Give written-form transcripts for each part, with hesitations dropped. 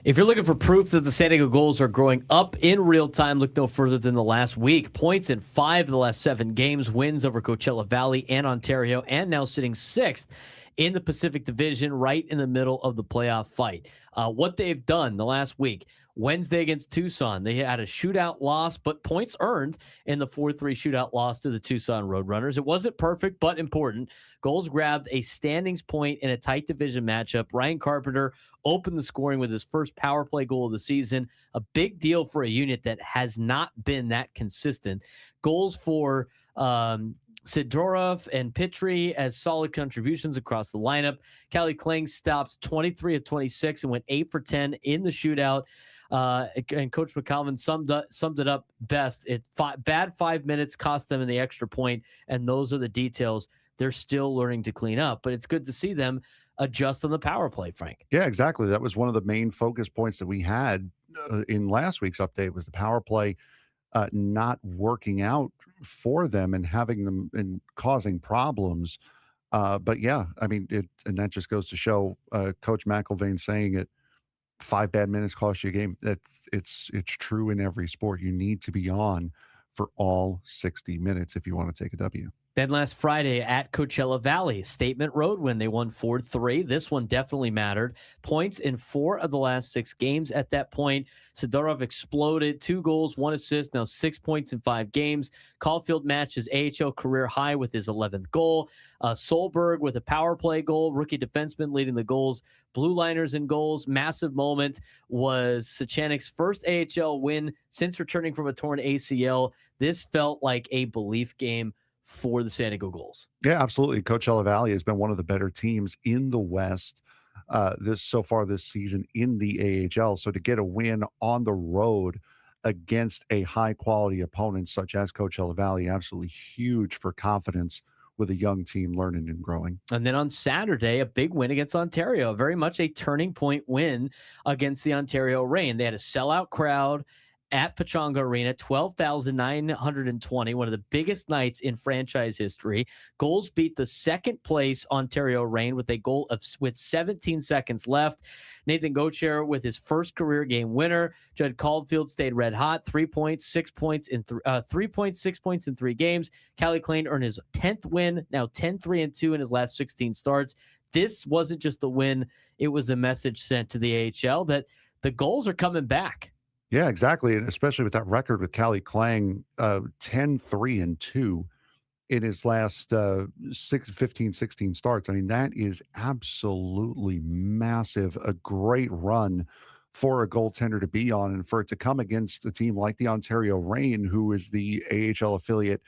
If you're looking for proof that the San Diego Gulls are growing up in real time, look no further than the last week. Points in 5 of the last 7 games, wins over Coachella Valley and Ontario, and now sitting 6th in the Pacific Division, right in the middle of the playoff fight. What they've done the last week: Wednesday against Tucson, they had a shootout loss, but points earned in the 4-3 shootout loss to the Tucson Roadrunners. It wasn't perfect, but important. Gulls grabbed a standings point in a tight division matchup. Ryan Carpenter opened the scoring with his first power play goal of the season. A big deal for a unit that has not been that consistent. Goals for Sidorov and Petrie as solid contributions across the lineup. Callie Kling stopped 23 of 26 and went 8 for 10 in the shootout. And Coach McCalvin summed it up best. Bad 5 minutes cost them in the extra point, and those are the details they're still learning to clean up. But it's good to see them adjust on the power play, Frank. Yeah, exactly. That was one of the main focus points that we had in last week's update was the power play not working out for them and having them and causing problems. But yeah, I mean, and that just goes to show Coach McIlvain saying it. 5 bad minutes cost you a game. It's true in every sport. You need to be on for all 60 minutes if you want to take a W. Then last Friday at Coachella Valley, statement road win. They won 4-3. This one definitely mattered. Points in 4 of the last 6 games at that point. Sidorov exploded. 2 goals, 1 assist, now 6 points in 5 games. Caulfield matched his AHL career high with his 11th goal. Solberg with a power play goal. Rookie defenseman leading the goals. Blue liners and goals. Massive moment was Sechanik's first AHL win since returning from a torn ACL. This felt like a belief game for the San Diego Gulls. Yeah, absolutely. Coachella Valley has been one of the better teams in the West this season in the AHL. So to get a win on the road against a high quality opponent such as Coachella Valley, absolutely huge for confidence with a young team learning and growing. And then on Saturday, a big win against Ontario, very much a turning point win against the Ontario Reign. They had a sellout crowd at Pechanga Arena, 12,920, one of the biggest nights in franchise history. Gulls beat the second place Ontario Reign with a goal with 17 seconds left. Nathan Gauthier with his first career game winner. Judd Caulfield stayed red hot, 3 points, 6 points in 3 points, 6 points in 3 games. Callie Klein earned his 10th win, now 10-3-2 in his last 16 starts. This wasn't just a win, it was a message sent to the AHL that the Gulls are coming back. Yeah, exactly. And especially with that record with Callie Klang, 10-3-2 in his last 16 starts. I mean, that is absolutely massive. A great run for a goaltender to be on and for it to come against a team like the Ontario Reign, who is the AHL affiliate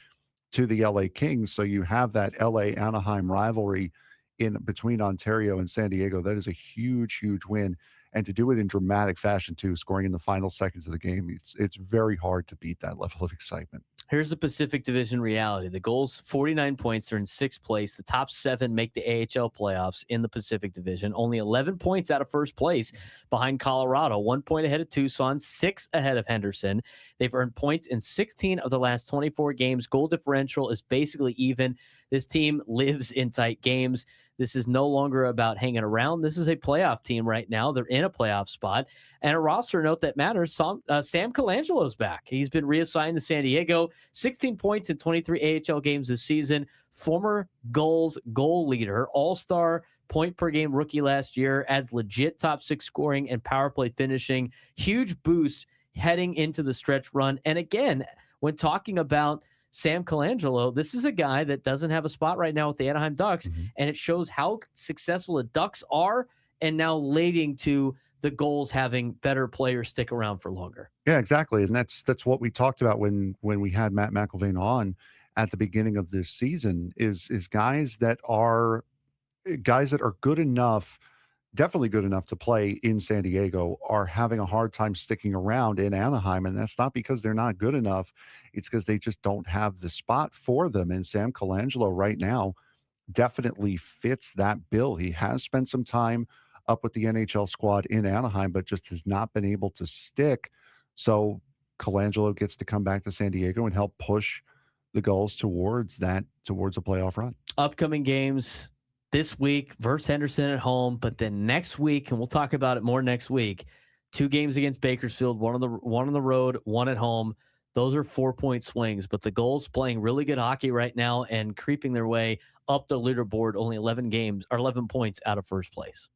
to the LA Kings. So you have that LA Anaheim rivalry in between Ontario and San Diego. That is a huge, huge win. And to do it in dramatic fashion, too, scoring in the final seconds of the game, it's very hard to beat that level of excitement. Here's the Pacific Division reality. The Gulls, 49 points. They're in 6th place. The top 7 make the AHL playoffs in the Pacific Division. Only 11 points out of first place behind Colorado. 1 point ahead of Tucson, 6 ahead of Henderson. They've earned points in 16 of the last 24 games. Goal differential is basically even. This team lives in tight games. This is no longer about hanging around. This is a playoff team right now. They're in a playoff spot. And a roster note that matters, Sam Colangelo's back. He's been reassigned to San Diego. 16 points in 23 AHL games this season. Former Gulls goal leader, all-star point-per-game rookie last year, adds legit top 6 scoring and power play finishing. Huge boost heading into the stretch run. And again, when talking about Sam Colangelo, this is a guy that doesn't have a spot right now with the Anaheim Ducks, and it shows how successful the Ducks are and now leading to the Gulls having better players stick around for longer. Yeah, exactly. And that's what we talked about when we had Matt McIlvain on at the beginning of this season is guys that are good enough, definitely good enough to play in San Diego are having a hard time sticking around in Anaheim. And that's not because they're not good enough. It's because they just don't have the spot for them. And Sam Colangelo right now definitely fits that bill. He has spent some time up with the NHL squad in Anaheim, but just has not been able to stick. So Colangelo gets to come back to San Diego and help push the Gulls towards a playoff run. Upcoming games this week versus Henderson at home, but then next week, and we'll talk about it more next week, 2 games against Bakersfield, one on the road, one at home. Those are 4-point swings, but the Gulls playing really good hockey right now and creeping their way up the leaderboard, only 11 games or 11 points out of first place.